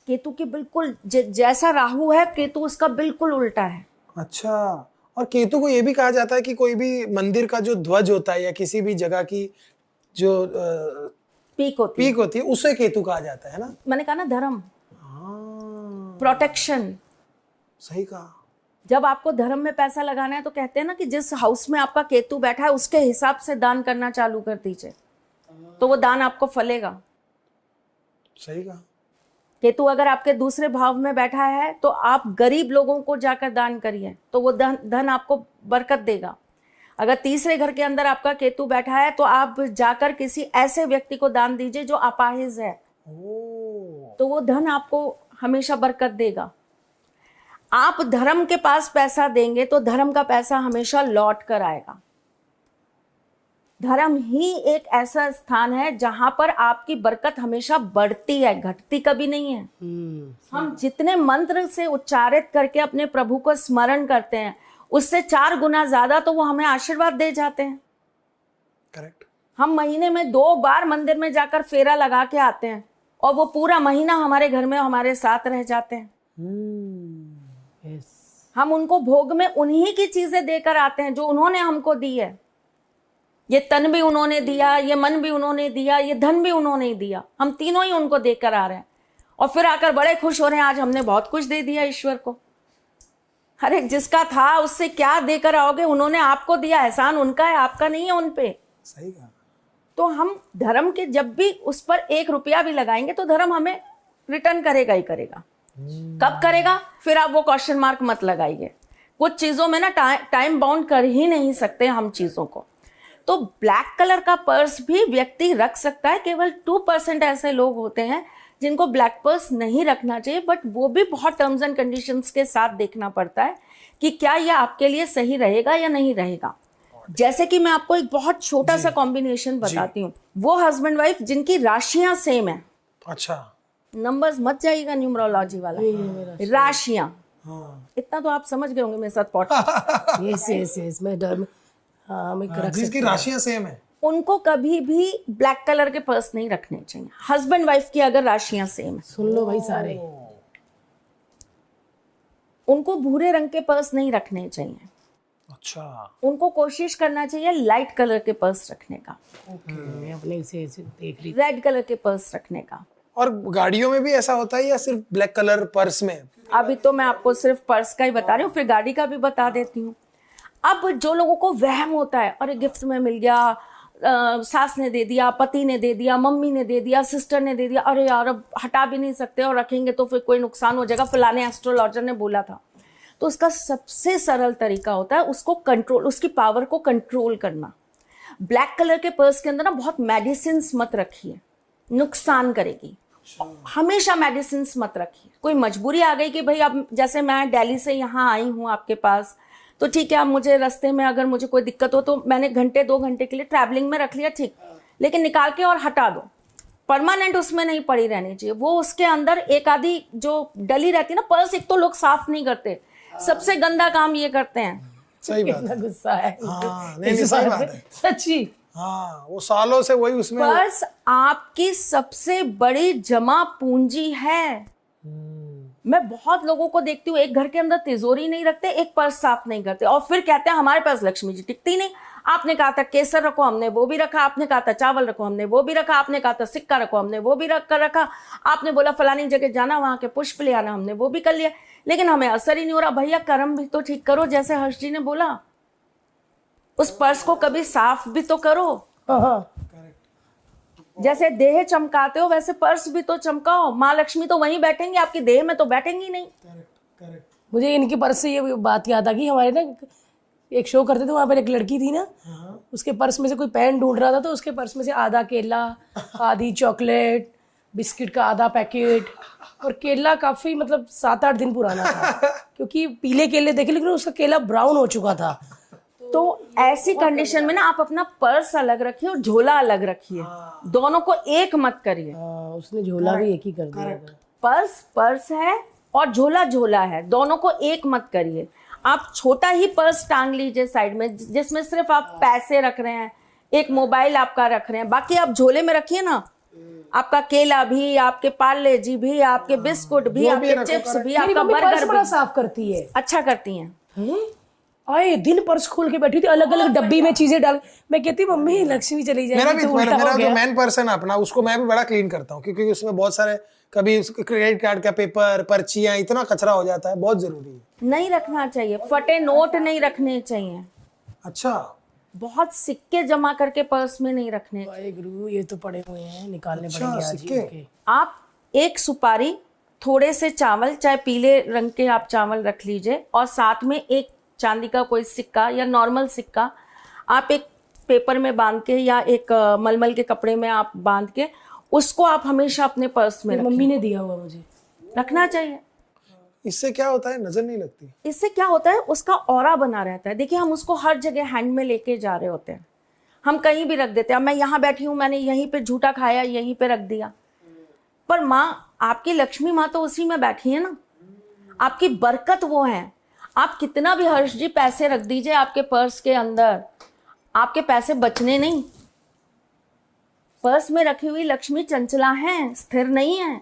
केतु की बिल्कुल जैसा राहु है, केतु उसका बिल्कुल उल्टा है। अच्छा, और केतु को ये भी कहा जाता है कि कोई भी मंदिर का जो ध्वज होता है या किसी भी जगह की जो पीक होती है उसे केतु कहा जाता है ना? मैंने कहा ना, धर्म, हाँ, प्रोटेक्शन। सही कहा। जब आपको धर्म में पैसा लगाना है तो कहते हैं ना कि जिस हाउस में आपका केतु बैठा है उसके हिसाब से दान करना चालू कर दीजिए, तो वो दान आपको फलेगा। सही कहा। केतु अगर आपके दूसरे भाव में बैठा है तो आप गरीब लोगों को जाकर दान करिए, तो वो धन आपको बरकत देगा। अगर तीसरे घर के अंदर आपका केतु बैठा है तो आप जाकर किसी ऐसे व्यक्ति को दान दीजिए जो अपाहिज है, तो वो धन आपको हमेशा बरकत देगा। आप धर्म के पास पैसा देंगे तो धर्म का पैसा हमेशा लौट कर आएगा। धर्म ही एक ऐसा स्थान है जहां पर आपकी बरकत हमेशा बढ़ती है, घटती कभी नहीं है। हम जितने मंत्र से उच्चारित करके अपने प्रभु को स्मरण करते हैं उससे 4 गुना ज्यादा तो वो हमें आशीर्वाद दे जाते हैं। करेक्ट। हम महीने में 2 बार मंदिर में जाकर फेरा लगा के आते हैं और वो पूरा महीना हमारे घर में हमारे साथ रह जाते हैं। यस। हम उनको भोग में उन्हीं की चीजें देकर आते हैं जो उन्होंने हमको दी है। ये तन भी उन्होंने दिया, ये मन भी उन्होंने दिया, ये धन भी उन्होंने दिया। हम तीनों ही उनको देकर आ रहे हैं और फिर आकर बड़े खुश हो रहे हैं, आज हमने बहुत कुछ दे दिया ईश्वर को। अरे जिसका था उससे क्या देकर आओगे? उन्होंने आपको दिया, एहसान उनका है, आपका नहीं है उन पे। सही कहा। तो हम धर्म के जब भी उस पर 1 रुपया भी लगाएंगे तो धर्म हमें रिटर्न करेगा ही करेगा। कब करेगा? फिर आप वो क्वेश्चन मार्क मत लगाइए। कुछ चीजों में ना टाइम बाउंड कर ही नहीं सकते हम चीजों को। तो ब्लैक कलर का पर्स भी व्यक्ति रख सकता है। केवल 2% ऐसे लोग होते हैं जिनको ब्लैक पर्स नहीं रखना चाहिए, बट वो भी बहुत टर्म्स एंड कंडीशंस के साथ देखना पड़ता है कि क्या यह आपके लिए सही रहेगा या नहीं रहेगा। जैसे कि मैं आपको एक बहुत छोटा सा कॉम्बिनेशन बताती हूँ। वो हस्बैंड वाइफ जिनकी राशियां सेम है, अच्छा, नंबर्स मत जाइएगा न्यूमरोलॉजी वाला, राशियां, इतना तो आप समझ गए होंगे मेरे साथ पॉडकास्ट। यस मैं डर में, हाँ मैं रख जिसकी राशियां सेम है उनको कभी भी ब्लैक कलर के पर्स नहीं रखने चाहिए। हस्बैंड वाइफ की अगर राशियां सेम है, सुन लो भाई सारे। उनको भूरे रंग के पर्स नहीं रखने चाहिए, अच्छा, उनको कोशिश करना चाहिए लाइट कलर के पर्स रखने का, मैं अपने से देख रही रेड कलर के पर्स रखने का। और गाड़ियों में भी ऐसा होता है या सिर्फ ब्लैक कलर पर्स में? अभी तो मैं आपको सिर्फ पर्स का ही बता रही हूँ, फिर गाड़ी का भी बता देती हूँ। अब जो लोगों को वहम होता है, अरे गिफ्ट में मिल गया, सास ने दे दिया, पति ने दे दिया, मम्मी ने दे दिया, सिस्टर ने दे दिया, अरे यार अब हटा भी नहीं सकते और रखेंगे तो फिर कोई नुकसान हो जाएगा, फलाने एस्ट्रोलॉजर ने बोला था। तो उसका सबसे सरल तरीका होता है उसको कंट्रोल, उसकी पावर को कंट्रोल करना। ब्लैक कलर के पर्स के अंदर ना बहुत मेडिसिन मत रखिए, नुकसान करेगी। हमेशा मेडिसिन मत रखिए। कोई मजबूरी आ गई कि भाई अब जैसे मैं दिल्ली से यहाँ आई हूँ आपके पास, तो ठीक है, अब मुझे रास्ते में अगर मुझे कोई दिक्कत हो तो मैंने घंटे 2 घंटे के लिए ट्रैवलिंग में रख लिया, ठीक, लेकिन निकाल के और हटा दो। परमानेंट उसमें नहीं पड़ी रहनी चाहिए वो। उसके अंदर एक आधी जो डली रहती है ना पर्स, एक तो लोग साफ नहीं करते, सबसे गंदा काम ये करते हैं। सही बात है। गुस्सा है। हाँ, नहीं सही बात है। सच्ची। हाँ, वो सालों से वही उसमें। पर्स आपकी सबसे बड़ी जमा पूंजी है। मैं बहुत लोगों को देखती हूँ, एक घर के अंदर तिजोरी नहीं रखते, एक पर्स साफ नहीं करते, और फिर कहते हैं हमारे पास लक्ष्मी जी टिकती नहीं। आपने कहा था केसर रखो, हमने वो भी रखा, आपने कहा था चावल रखो, हमने वो भी रखा, आपने कहा था सिक्का रखो, हमने वो भी रख कर रखा, आपने बोला फलानी जगह जाना, वहां के पुष्प ले आना, हमने वो भी कर लिया, लेकिन हमें असर ही नहीं हो रहा। भैया कर्म भी तो ठीक करो, जैसे हर्ष जी ने बोला, उस पर्स को कभी साफ भी तो करो। हाँ, जैसे देह चमकाते हो वैसे पर्स भी तो चमकाओ। माँ लक्ष्मी तो वहीं बैठेंगी, आपकी देह में तो बैठेंगी नहीं। मुझे इनके पर्स से ये बात याद आ गई। हमारे ना एक शो करते थे, वहां पर एक लड़की थी ना, उसके पर्स में से कोई पेन ढूंढ रहा था, तो उसके पर्स में से आधा केला, आधी चॉकलेट, बिस्किट का आधा पैकेट, और केला काफी मतलब 7-8 दिन पुराना था क्योंकि पीले केले देखे, लेकिन उसका केला ब्राउन हो चुका था। तो ऐसी कंडीशन में ना आप अपना पर्स अलग रखिए और झोला अलग रखिए, दोनों को एक मत करिए। उसने झोला भी एक ही कर दिया था। पर्स पर्स है और झोला झोला है, दोनों को एक मत करिए। आप छोटा ही पर्स टांग लीजिए साइड में, जिसमें सिर्फ आप पैसे रख रहे हैं, एक मोबाइल आपका रख रहे हैं, बाकी आप झोले में रखिए ना, आपका केला भी, आपके पार्ले जी भी, आपके बिस्कुट भी, आपके चिप्स भी, आपका बर्गर बड़ा भी। साफ करती है। अच्छा करती हैं। आए दिन पर्स खोल के बैठी थी, अलग अलग डब्बी में चीजें डाल। मैं कहती मम्मी लक्ष्मी चली जाएगी। मेरा जो मेन पर्सन है अपना, उसको मैं भी बड़ा क्लीन करता हूँ, क्योंकि उसमें बहुत सारे, कभी क्रेडिट कार्ड का पेपर, पर्चियां, इतना कचरा हो जाता है, बहुत जरूरी है। नहीं रखना चाहिए, फटे नोट नहीं रखने चाहिए, अच्छा, बहुत सिक्के जमा करके पर्स में नहीं रखने चाहिए। गुरु ये तो पड़े हुए हैं, निकालने अच्छा, पड़ेंगे आज सिक्के। ही उनके। आप एक सुपारी, थोड़े से चावल, चाहे पीले रंग के आप चावल रख लीजिए, और साथ में एक चांदी का कोई सिक्का या नॉर्मल सिक्का आप एक पेपर में बांध के या एक मलमल के कपड़े में आप बांध के उसको आप हमेशा अपने पर्स में मम्मी ने दिया हुआ मुझे रखना चाहिए। इससे क्या होता है, नजर नहीं लगती। इससे क्या होता है, उसका ऑरा बना रहता है। देखिए हम उसको हर जगह हैंड में लेके जा रहे होते हैं, हम कहीं भी रख देते हैं। मैं यहाँ बैठी हूँ, मैंने यहीं पे झूठा खाया, यहीं पे रख दिया, पर माँ आपकी लक्ष्मी माँ तो उसी में बैठी है ना, आपकी बरकत वो है। आप कितना भी हर्ष जी पैसे रख दीजिए आपके पर्स के अंदर, आपके पैसे बचने नहीं। पर्स में रखी हुई लक्ष्मी चंचला है, स्थिर नहीं है।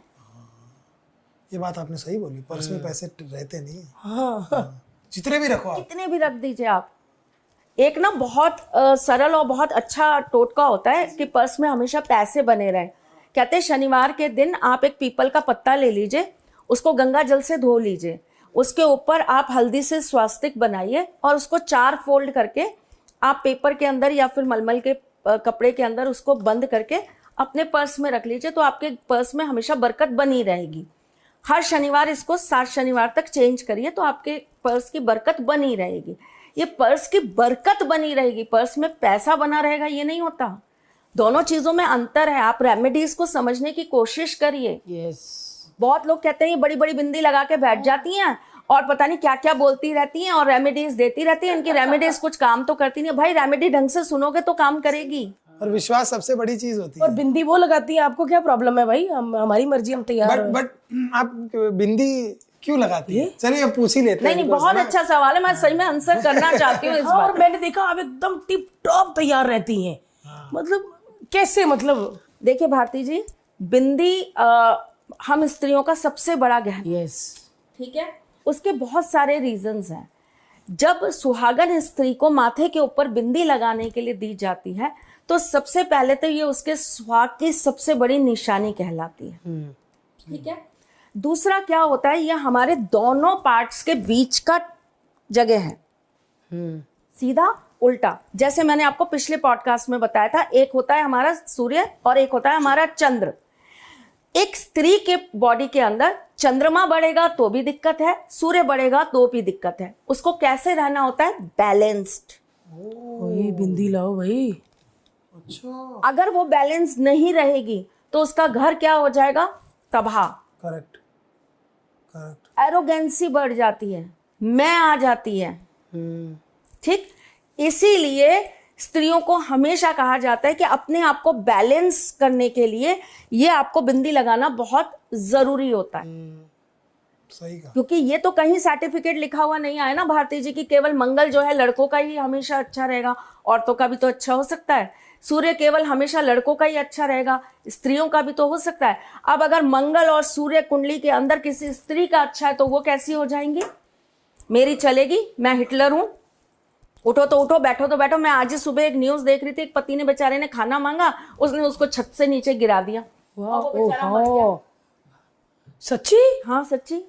ये बात आपने सही बोली, पर्स में पैसे रहते नहीं है। हाँ। जितने भी रखो आप, कितने भी रख दीजिए आप। एक ना बहुत सरल और बहुत अच्छा टोटका होता है कि पर्स में हमेशा पैसे बने रहे। कहते हैं शनिवार के दिन आप एक पीपल का पत्ता ले लीजिए, उसको गंगा जल से धो लीजिए, उसके ऊपर आप हल्दी से स्वास्तिक बनाइए और उसको 4 फोल्ड करके आप पेपर के अंदर या फिर मलमल के कपड़े के अंदर उसको बंद करके अपने पर्स में रख लीजिए, तो आपके पर्स में हमेशा बरकत बनी रहेगी। हर शनिवार इसको 7 शनिवार तक चेंज करिए, तो आपके पर्स की बरकत बनी रहेगी। ये पर्स की बरकत बनी रहेगी, पर्स में पैसा बना रहेगा ये नहीं होता। दोनों चीजों में अंतर है। आप रेमेडीज को समझने की कोशिश करिए। यस। बहुत लोग कहते हैं ये बड़ी बड़ी बिंदी लगा के बैठ जाती हैं और पता नहीं क्या क्या बोलती रहती हैं और रेमेडीज देती रहती हैं, इनकी रेमेडीज कुछ काम तो करती नहीं। भाई रेमेडी ढंग से सुनोगे तो काम करेगी। और विश्वास सबसे बड़ी चीज होती है। और बिंदी वो लगाती है, आपको क्या प्रॉब्लम है भाई? हमारी मर्जी, हम तैयार हैं। बट आप बिंदी क्यों लगाती है? चलिए अब पूछ ही लेते हैं। नहीं बहुत अच्छा सवाल है, मैं सही में आंसर करना चाहती हूँ इस हाँ, बार। और मैंने देखा आप एकदम टिप टॉप तैयार रहती हैं। मतलब कैसे? मतलब देखिए भारती जी, बिंदी हम स्त्रियों का सबसे बड़ा गहना, यस, ठीक है, उसके बहुत सारे रीजंस हैं। जब सुहागन स्त्री को माथे के ऊपर बिंदी लगाने के लिए दी जाती है तो सबसे पहले तो ये उसके सुहाग की सबसे बड़ी निशानी कहलाती है। ठीक है। दूसरा क्या होता है, ये हमारे दोनों पार्ट्स के बीच का जगह है, सीधा उल्टा। जैसे मैंने आपको पिछले पॉडकास्ट में बताया था, एक होता है हमारा सूर्य और एक होता है हमारा चंद्र। एक स्त्री के बॉडी के अंदर चंद्रमा बढ़ेगा तो भी दिक्कत है, सूर्य बढ़ेगा तो भी दिक्कत है। उसको कैसे रहना होता है, बैलेंस्ड। वही बिंदी लाओ भाई। अच्छा, अगर वो बैलेंस नहीं रहेगी तो उसका घर क्या हो जाएगा, तबाह। Correct correct. एरोगेंसी बढ़ जाती है, मैं आ जाती है। ठीक, इसीलिए स्त्रियों को हमेशा कहा जाता है कि अपने आप को बैलेंस करने के लिए ये आपको बिंदी लगाना बहुत जरूरी होता है। सही कहा। क्योंकि ये तो कहीं सर्टिफिकेट लिखा हुआ नहीं आया ना भारती जी की केवल मंगल जो है लड़कों का ही हमेशा अच्छा रहेगा, औरतों का भी तो अच्छा हो सकता है। सूर्य केवल हमेशा लड़कों का ही अच्छा रहेगा, स्त्रियों का भी तो हो सकता है। अब अगर मंगल और सूर्य कुंडली के अंदर किसी स्त्री का अच्छा है तो वो कैसी हो जाएंगी, मेरी चलेगी, मैं हिटलर हूं, उठो तो उठो, बैठो तो बैठो। मैं आज ही सुबह एक न्यूज देख रही थी, एक पति ने बेचारे ने खाना मांगा, उसने उसको छत से नीचे गिरा दिया। और वो बेचारा मर गया। सच्ची? हाँ सच्ची।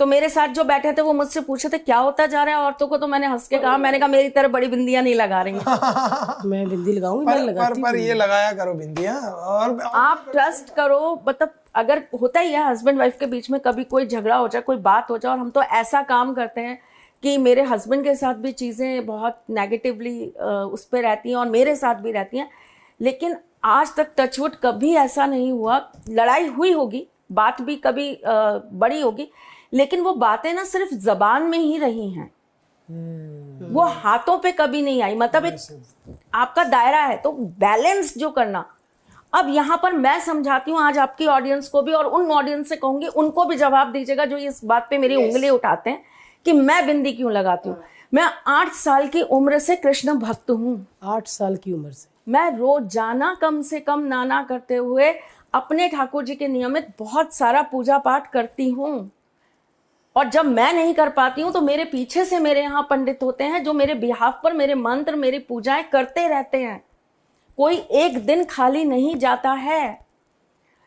तो मेरे साथ जो बैठे थे वो मुझसे पूछे थे क्या होता जा रहा है औरतों को, तो मैंने हंस के कहा, मैंने कहा मेरी तरह बड़ी बिंदियां नहीं लगा रही हैं। मैं बिंदी लगाऊंगी, मैं लगाती पर ये लगाया करो बिंदियां। और आप ट्रस्ट करो, मतलब अगर होता ही है हस्बैंड वाइफ के बीच में कभी कोई झगड़ा हो जाए, कोई बात हो जाए, और हम तो ऐसा काम करते हैं कि मेरे हस्बैंड के साथ भी चीज़ें बहुत नेगेटिवली उस पर रहती हैं और मेरे साथ भी रहती हैं, लेकिन आज तक टचवुड कभी ऐसा नहीं हुआ। लड़ाई हुई होगी, बात भी कभी बड़ी होगी, लेकिन वो बातें ना सिर्फ जबान में ही रही हैं, वो हाथों पे कभी नहीं आई। मतलब एक आपका दायरा है तो बैलेंस जो करना। अब यहाँ पर मैं समझाती हूँ आज आपकी ऑडियंस को भी, और उन ऑडियंस से कहूंगी उनको भी जवाब दीजिएगा जो इस बात पे मेरी उंगली उठाते हैं कि मैं बिंदी क्यों लगाती हूँ। मैं 8 साल की उम्र से कृष्ण भक्त हूँ। 8 साल की उम्र से मैं रोजाना कम से कम नाना करते हुए अपने ठाकुर जी के नियमित बहुत सारा पूजा पाठ करती हूँ। और जब मैं नहीं कर पाती हूँ तो मेरे पीछे से मेरे यहाँ पंडित होते हैं जो मेरे बिहाफ पर मेरे मंत्र मेरी पूजाएं करते रहते हैं। कोई एक दिन खाली नहीं जाता है।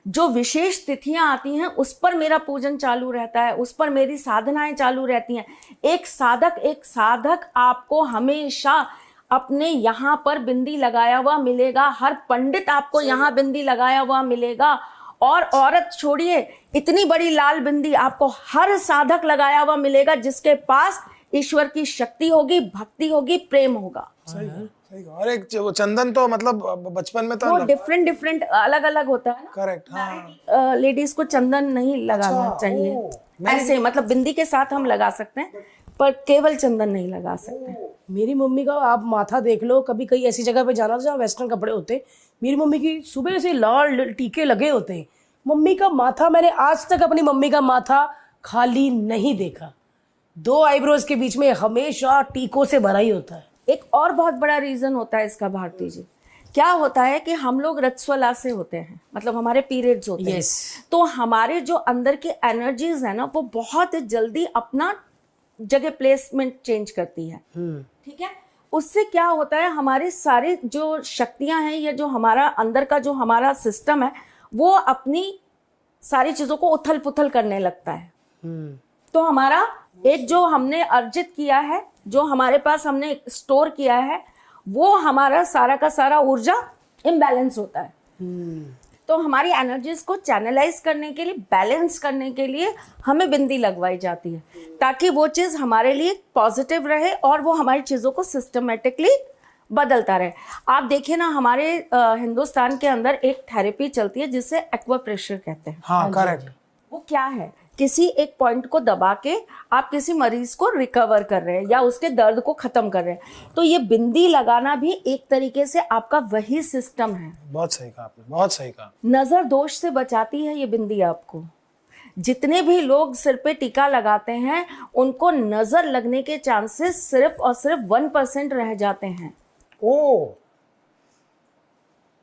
जो विशेष तिथियां आती हैं उस पर मेरा पूजन चालू रहता है, उस पर मेरी साधनाएं चालू रहती हैं। एक साधक आपको हमेशा अपने यहाँ पर बिंदी लगाया हुआ मिलेगा, हर पंडित आपको यहाँ बिंदी लगाया हुआ मिलेगा। और औरत छोड़िए, इतनी बड़ी लाल बिंदी आपको हर साधक लगाया हुआ मिलेगा जिसके पास ईश्वर की शक्ति होगी, भक्ति होगी, प्रेम होगा। सही सही। और एक वो चंदन तो मतलब बचपन में तो वो डिफरेंट अलग अलग होता है ना। करेक्ट। हाँ, लेडीज को चंदन नहीं लगाना चाहिए ऐसे, मतलब बिंदी के साथ हम लगा सकते हैं पर केवल चंदन नहीं लगा सकते। मेरी मम्मी का आप माथा देख लो, कभी कहीं ऐसी जगह पे जाना जहाँ वेस्टर्न कपड़े होते, मेरी मम्मी की सुबह से लाल टीके लगे होते हैं। मम्मी का माथा, मैंने आज तक अपनी मम्मी का माथा खाली नहीं देखा। 2 आईब्रोज के बीच में हमेशा टीकों से भरा ही होता है। एक और बहुत बड़ा रीजन होता है इसका भारती जी, क्या होता है कि हम लोग रजस्वला से होते हैं, मतलब हमारे पीरियड्स होते हैं, तो हमारे जो अंदर की एनर्जीज है ना वो बहुत जल्दी अपना जगह प्लेसमेंट चेंज करती है। ठीक है। उससे क्या होता है, हमारी सारी जो शक्तियां हैं या जो हमारा अंदर का जो हमारा सिस्टम है वो अपनी सारी चीजों को उथल पुथल करने लगता है। तो हमारा एक जो हमने अर्जित किया है, जो हमारे पास हमने स्टोर किया है, वो हमारा सारा का सारा ऊर्जा इम्बैलेंस होता है। तो हमारी एनर्जीज को चैनलाइज करने के लिए, बैलेंस करने के लिए हमें बिंदी लगवाई जाती है ताकि वो चीज़ हमारे लिए पॉजिटिव रहे और वो हमारी चीज़ों को सिस्टमेटिकली बदलता रहे। आप देखिए ना, हमारे हिंदुस्तान के अंदर एक थेरेपी चलती है जिसे एक्वाप्रेशर कहते हैं। हाँ करेक्ट। वो क्या है, किसी एक पॉइंट को दबा के आप किसी मरीज को रिकवर कर रहे हैं या उसके दर्द को खत्म कर रहे हैं। तो ये बिंदी लगाना भी एक तरीके से आपका वही सिस्टम है। बहुत सही कहा आपने, बहुत सही कहा। नजर दोष से बचाती है ये बिंदी आपको। जितने भी लोग सिर पे टीका लगाते हैं उनको नजर लगने के चांसेस सिर्फ और सिर्फ 1% रह जाते हैं। ओ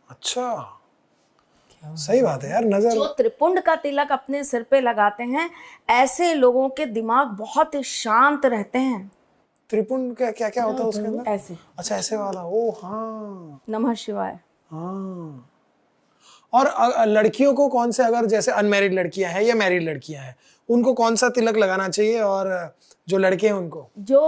अच्छा, सही बात है यार, नजर। जो त्रिपुंड का तिलक अपने सिर पे लगाते हैं, ऐसे लोगों के दिमाग बहुत शांत रहते हैं। त्रिपुंड क्या क्या क्या होता है उसके अंदर? ऐसे, अच्छा ऐसे वाला, ओ हाँ नमः शिवाय। हाँ। और लड़कियों को कौन से, अगर जैसे अनमैरिड लड़कियां हैं या मैरिड लड़कियां हैं, उनको कौन सा तिलक लगाना चाहिए, और जो लड़के हैं उनको? जो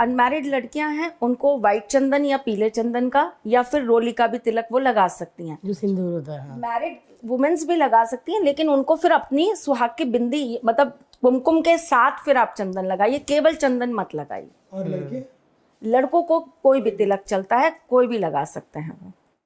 अनमैरिड लड़कियां हैं उनको व्हाइट चंदन या पीले चंदन का या फिर रोली का भी तिलक वो लगा सकती हैं। जो सिंदूर होता है, हाँ। मैरिड वुमेन्स भी लगा सकती हैं, लेकिन उनको फिर अपनी सुहाग की बिंदी मतलब कुमकुम के साथ फिर आप चंदन लगाइए, केवल चंदन मत लगाइए। और लड़के? लड़कों को कोई भी तिलक चलता है, कोई भी लगा सकते हैं वो।